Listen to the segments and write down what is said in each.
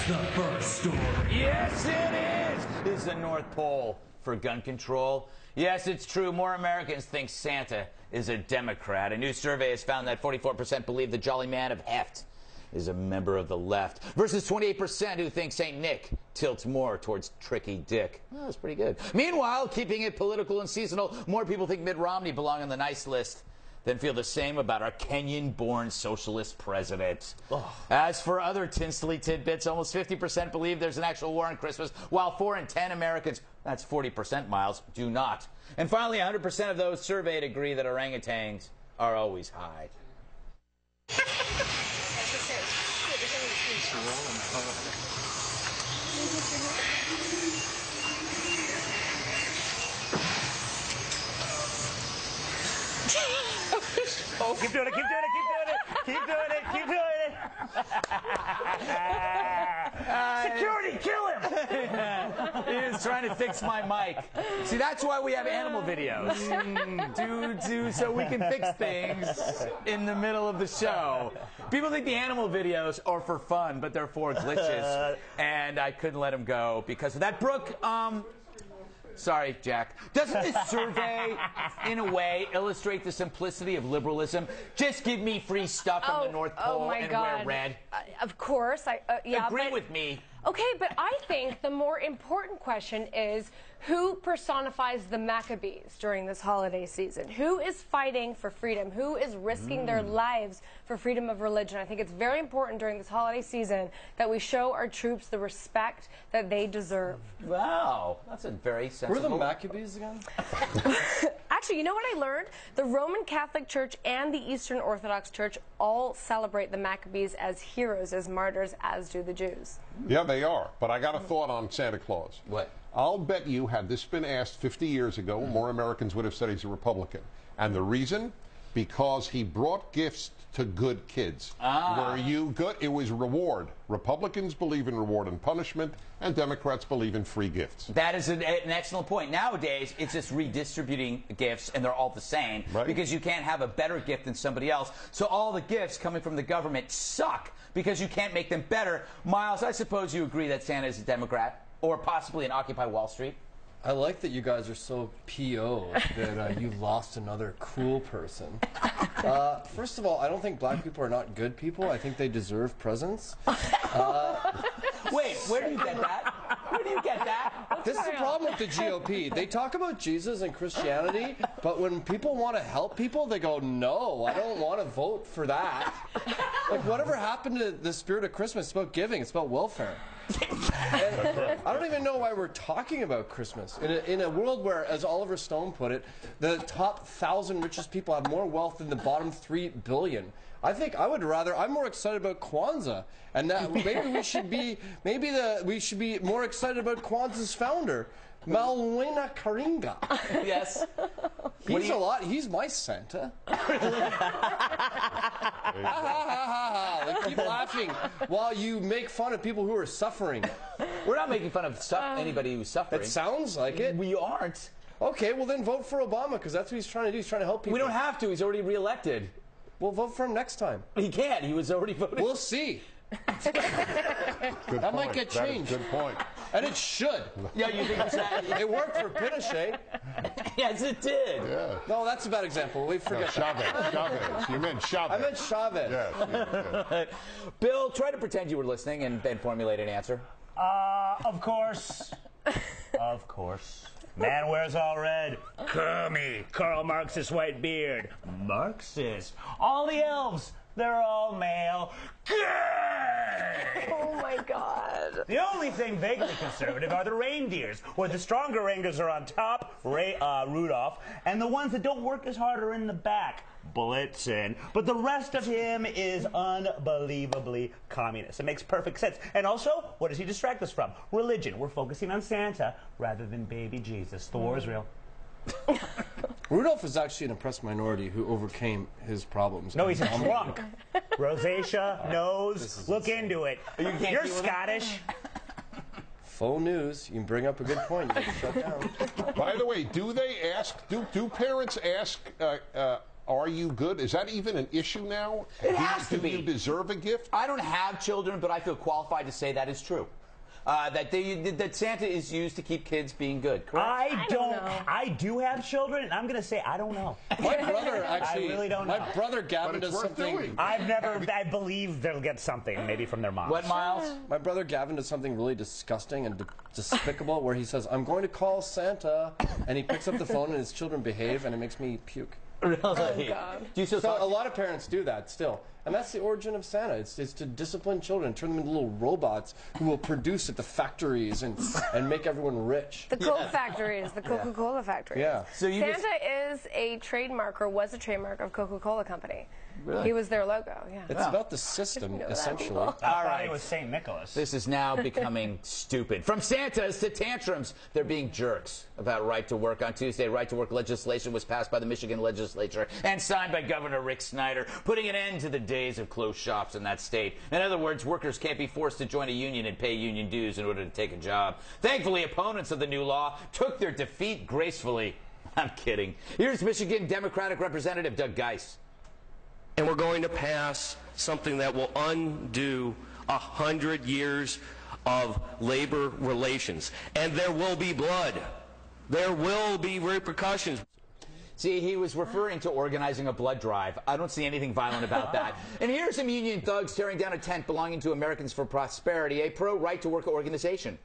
That's the first story. Yes, it is. This is the North Pole for gun control. Yes, it's true. More Americans think Santa is a Democrat. A new survey has found that 44% believe the jolly man of heft is a member of the left, versus 28% who think St. Nick tilts more towards Tricky Dick. Oh, that's pretty good. Meanwhile, keeping it political and seasonal, more people think Mitt Romney belongs on the nice list than feel the same about our Kenyan-born socialist president. Oh. As for other tinsley tidbits, almost 50% believe there's an actual war on Christmas, while 4 in 10 Americans, that's 40%, Miles, do not. And finally, 100% of those surveyed agree that orangutans are always high. Oh, keep doing it, keep doing it, keep doing it, keep doing it, keep doing it. Security, kill him! He is trying to fix my mic. See, that's why we have animal videos. So we can fix things in the middle of the show. People think the animal videos are for fun, but they're for glitches. And I couldn't let him go because of that. Brooke, sorry, Jack. Doesn't this survey, in a way, illustrate the simplicity of liberalism? Just give me free stuff from the North Pole and wear red. Of course. Yeah, agree with me. Okay, but I think the more important question is who personifies the Maccabees during this holiday season? Who is fighting for freedom? Who is risking their lives for freedom of religion? I think it's very important during this holiday season that we show our troops the respect that they deserve. Wow, that's a very sensible... Who are the Maccabees again? Actually, you know what I learned? The Roman Catholic Church and the Eastern Orthodox Church all celebrate the Maccabees as heroes, as martyrs, as do the Jews. Yeah, they are. But I got a thought on Santa Claus. What? I'll bet you, had this been asked 50 years ago, more Americans would have said he's a Republican. And the reason? Because he brought gifts to good kids. Were you good? It was reward. Republicans believe in reward and punishment, and Democrats believe in free gifts. That is an excellent point. Nowadays, it's just redistributing gifts, and they're all the same, because you can't have a better gift than somebody else. So all the gifts coming from the government suck, because you can't make them better. Miles, I suppose you agree that Santa is a Democrat, or possibly an Occupy Wall Street? I like that you guys are so P.O. that you lost another cool person. First of all, I don't think black people are not good people. I think they deserve presents. Wait, where do you get that? Where do you get that? This is the problem with the GOP. They talk about Jesus and Christianity, but when people want to help people, they go, no, I don't want to vote for that. Like, whatever happened to the spirit of Christmas? It's about giving. It's about welfare. And I don't even know why we're talking about Christmas. In a world where, as Oliver Stone put it, the top 1,000 richest people have more wealth than the bottom 3 billion. I think I would rather. I'm more excited about Kwanzaa, and that maybe we should be more excited about Kwanzaa's founder, Malwena Karinga. Yes. He's my Santa. Like, keep laughing while you make fun of people who are suffering. We're not making fun of anybody who's suffering. It sounds like it. We aren't. Okay, well then vote for Obama, because that's what he's trying to do. He's trying to help people. We don't have to. He's already reelected. We'll vote for him next time. He can't. He was already voted. We'll see. That might get changed. Good point. And it should. Yeah, you think that? It worked for Pinochet. Yes, it did. Yeah. No, that's a bad example. We forget that. Chavez. You meant Chavez. I meant Chavez. Yes. Bill, try to pretend you were listening and then formulate an answer. Of course. Of course. Man wears all red. Kermie. Karl Marx's white beard. Marxist. All the elves. They're all male. Gay! Oh, my God. The only thing vaguely conservative are the reindeers, where the stronger reindeers are on top, Rudolph, and the ones that don't work as hard are in the back, Blitzen. But the rest of him is unbelievably communist. It makes perfect sense. And also, what does he distract us from? Religion. We're focusing on Santa rather than baby Jesus. The war is real. Rudolph is actually an oppressed minority who overcame his problems. No, he's a drunk. Rosacea, nose, look into it. You're Scottish. Faux news. You can bring up a good point. You can shut down. By the way, do they ask, do parents ask are you good? Is that even an issue now? It has to be. Do you deserve a gift? I don't have children, but I feel qualified to say that is true. That Santa is used to keep kids being good, correct? I don't know. I do have children, and I'm going to say I don't know. My brother actually. I really don't know. My brother Gavin does something. I believe they'll get something, maybe from their mom. What, Miles? My brother Gavin does something really disgusting and despicable, where he says, "I'm going to call Santa," and he picks up the phone, and his children behave, and it makes me puke. Really? Oh, God. Do you still So a lot of parents do that still. And that's the origin of Santa. It's to discipline children, turn them into little robots who will produce at the factories and make everyone rich. The Coke factories, the Coca-Cola factories. Yeah. So Santa is a trademark, or was a trademark, of Coca-Cola Company. Really? He was their logo, yeah. It's about the system, that, essentially. people. I thought it was St. Nicholas. This is now becoming stupid. From Santas to tantrums, they're being jerks about right to work. On Tuesday, right to work legislation was passed by the Michigan legislature and signed by Governor Rick Snyder, putting an end to the days of closed shops in that state. In other words, workers can't be forced to join a union and pay union dues in order to take a job. Thankfully, opponents of the new law took their defeat gracefully. I'm kidding. Here's Michigan Democratic Representative Doug Geis. And we're going to pass something that will undo 100 years of labor relations. And there will be blood. There will be repercussions. See, he was referring to organizing a blood drive. I don't see anything violent about that. And here's some union thugs tearing down a tent belonging to Americans for Prosperity, a pro-right-to-work organization.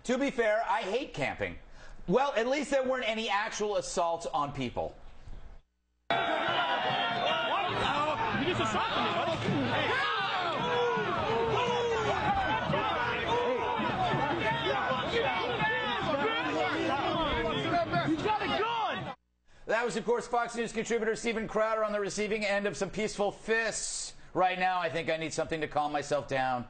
To be fair, I hate camping. Well, at least there weren't any actual assaults on people. You just assaulted me, buddy. He's got a gun! That was, of course, Fox News contributor Steven Crowder on the receiving end of some peaceful fists. Right now, I think I need something to calm myself down.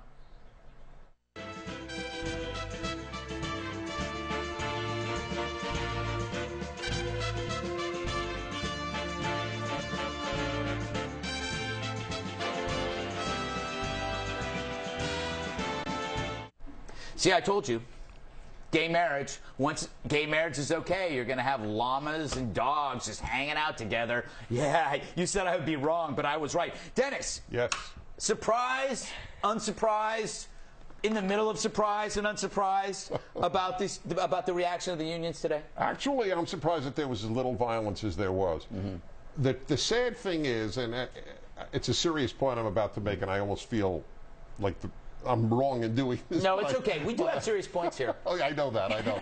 See, I told you. Gay marriage. Once gay marriage is okay, you're going to have llamas and dogs just hanging out together. Yeah, you said I would be wrong, but I was right. Dennis. Yes. Surprised, unsurprised, in the middle of surprise and unsurprised about the reaction of the unions today? Actually, I'm surprised that there was as little violence as there was. Mm-hmm. The sad thing is, and it's a serious point I'm about to make, and I almost feel like I'm wrong in doing this. No, it's okay. We do have serious points here. Oh, I know that. I know.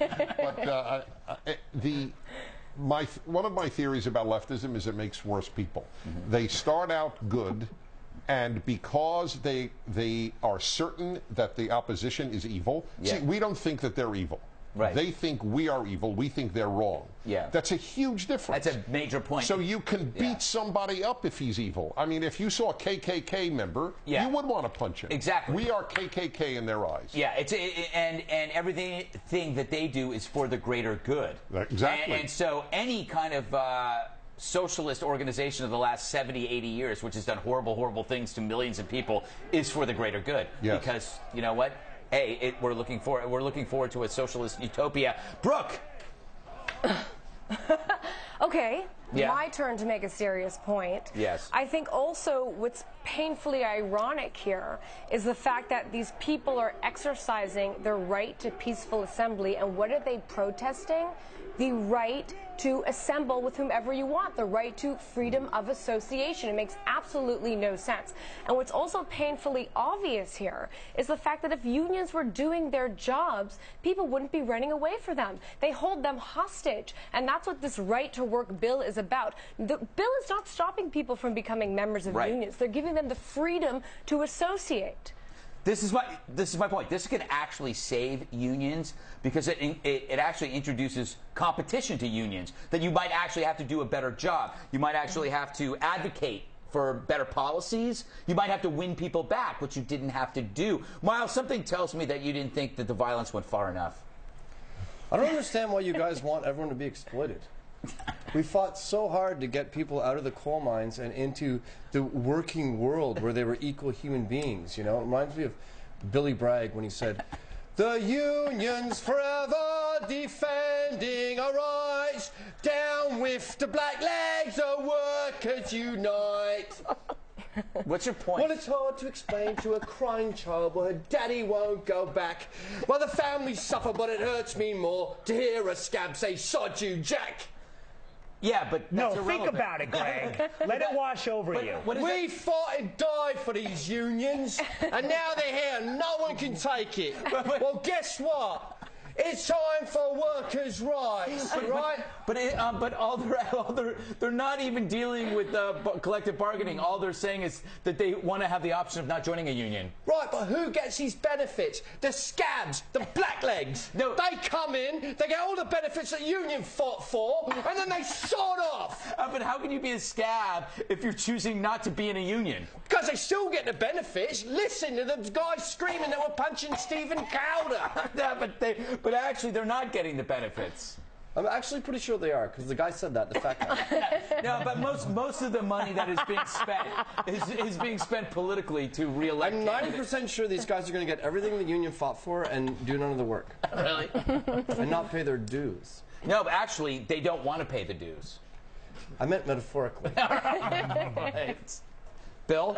But one of my theories about leftism is it makes worse people. Mm-hmm. They start out good, and because they are certain that the opposition is evil. Yeah. See, we don't think that they're evil. Right. They think we are evil. We think they're wrong. Yeah. That's a huge difference. That's a major point. So you can beat somebody up if he's evil. I mean, if you saw a KKK member, you would want to punch him. Exactly. We are KKK in their eyes. Yeah. And everything that they do is for the greater good. Exactly. And so any kind of socialist organization of the last 70, 80 years, which has done horrible, horrible things to millions of people, is for the greater good. Yes. Because you know what? Hey, we're looking forward to a socialist utopia. Brooke. Okay, my turn to make a serious point. Yes. I think also what's painfully ironic here is the fact that these people are exercising their right to peaceful assembly, and what are they protesting? The right to assemble with whomever you want, the right to freedom of association. It makes absolutely no sense. And what's also painfully obvious here is the fact that if unions were doing their jobs, people wouldn't be running away from them. They hold them hostage, and that's what this right to work bill is about. The bill is not stopping people from becoming members of unions. They're giving them the freedom to associate. This is my point. This can actually save unions because it actually introduces competition to unions, that you might actually have to do a better job. You might actually have to advocate for better policies. You might have to win people back, which you didn't have to do. Miles, something tells me that you didn't think that the violence went far enough. I don't understand why you guys want everyone to be exploited. We fought so hard to get people out of the coal mines and into the working world where they were equal human beings. You know, it reminds me of Billy Bragg when he said, "The union's forever defending our rights. Down with the black legs, the workers unite." What's your point? Well, it's hard to explain to a crying child why her daddy won't go back. Well, the family suffer, but it hurts me more to hear a scab say, "Sod you, Jack." Yeah, but No, that's think irrelevant. about it, Greg. Let it wash over you. What is We fought and died for these unions, and now they're here and no one can take it. Well, guess what? It's time for workers' rights, right? But they're not even dealing with collective bargaining. All they're saying is that they want to have the option of not joining a union. Right, but who gets these benefits? The scabs, the blacklegs. No. They come in, they get all the benefits that union fought for, and then they sod off. But how can you be a scab if you're choosing not to be in a union? Because they still get the benefits. Listen to the guys screaming they were punching Stephen Cowder. Yeah, but actually they're not getting the benefits. I'm actually pretty sure they are, because the guy said that, the fat guy. No, but most of the money that is being spent is being spent politically to re-elect I'm candidates. 90% sure these guys are going to get everything the union fought for and do none of the work. Really? And not pay their dues. No, but actually, they don't want to pay the dues. I meant metaphorically. Right. Bill?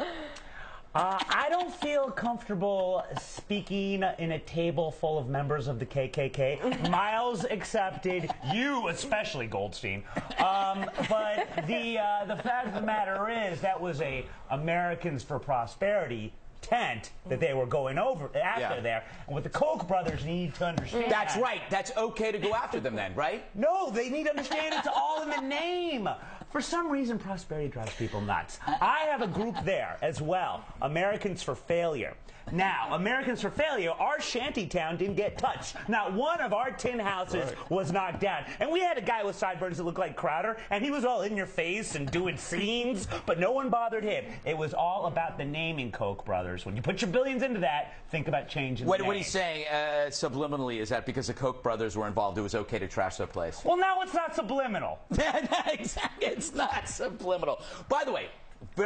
I don't feel comfortable speaking in a table full of members of the KKK. Miles accepted, you especially, Goldstein. But the fact of the matter is that was a Americans for Prosperity tent that they were going over after there. And what the Koch brothers need to understand... That's right. That's okay to go after them then, right? No, they need to understand it's all in the name. For some reason, prosperity drives people nuts. I have a group there as well, Americans for Failure. Now, Americans for Failure, our shanty town didn't get touched. Not one of our tin houses was knocked down. And we had a guy with sideburns that looked like Crowder, and he was all in your face and doing scenes, but no one bothered him. It was all about the naming, Koch brothers. When you put your billions into that, think about changing the name. What he's saying subliminally is that because the Koch brothers were involved, it was okay to trash their place. Well, now it's not subliminal. Exactly. It's not subliminal. By the way,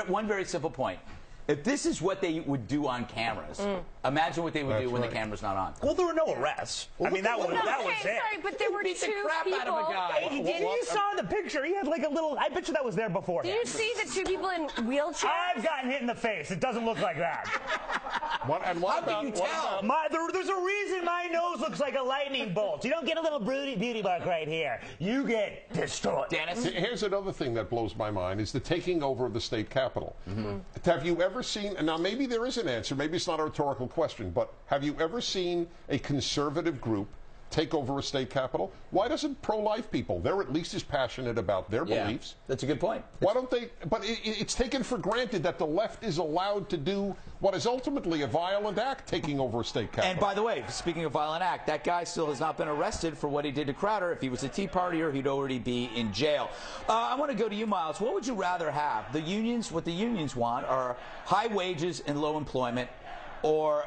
one very simple point. If this is what they would do on cameras, imagine what they would do when the camera's not on. Well, there were no arrests. I mean, that was it. Sorry, but there were Beat the two crap people. out of a guy. You saw in the picture, he had like a little, I bet you that was there before. Did you see the two people in wheelchairs? I've gotten hit in the face. It doesn't look like that. What can you tell? There's a reason my nose looks like a lightning bolt. You don't get a little beauty mark right here. You get destroyed. Dennis? Here's another thing that blows my mind is the taking over of the state capitol. Have you ever seen, and now maybe there is an answer, maybe it's not a rhetorical question, but have you ever seen a conservative group take over a state capitol? Why doesn't pro-life people, they're at least as passionate about their beliefs. That's a good point. Why don't they, but it's taken for granted that the left is allowed to do what is ultimately a violent act, taking over a state capitol. And by the way, speaking of violent act, that guy still has not been arrested for what he did to Crowder. If he was a Tea Partier, he'd already be in jail. I want to go to you, Miles. What would you rather have? The unions, what the unions want are high wages and low employment, or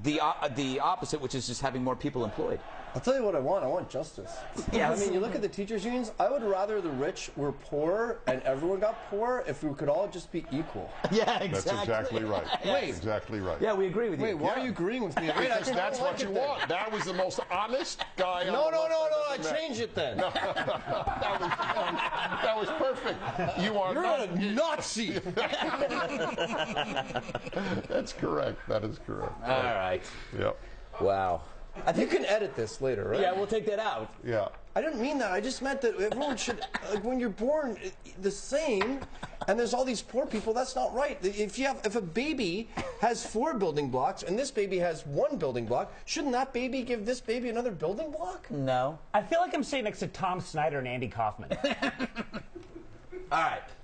the opposite, which is just having more people employed? I'll tell you what I want. I want justice. Yes. I mean, you look at the teachers' unions, I would rather the rich were poor and everyone got poor if we could all just be equal. Yeah, exactly. That's exactly right. Wait. That's exactly right. Yeah, we agree with you. Wait, why are you agreeing with me? Because that's what you want. That was the most honest guy. No, on the left I I've ever met. changed it then. That was perfect. You are You're not a Nazi. That's correct. That is correct. All right. Yep. Wow. You can edit this later, right? Yeah, we'll take that out. Yeah. I didn't mean that. I just meant that everyone should, like, when you're born the same, and there's all these poor people, that's not right. If a baby has 4 building blocks and this baby has 1 building block, shouldn't that baby give this baby another building block? No. I feel like I'm sitting next to Tom Snyder and Andy Kaufman. All right.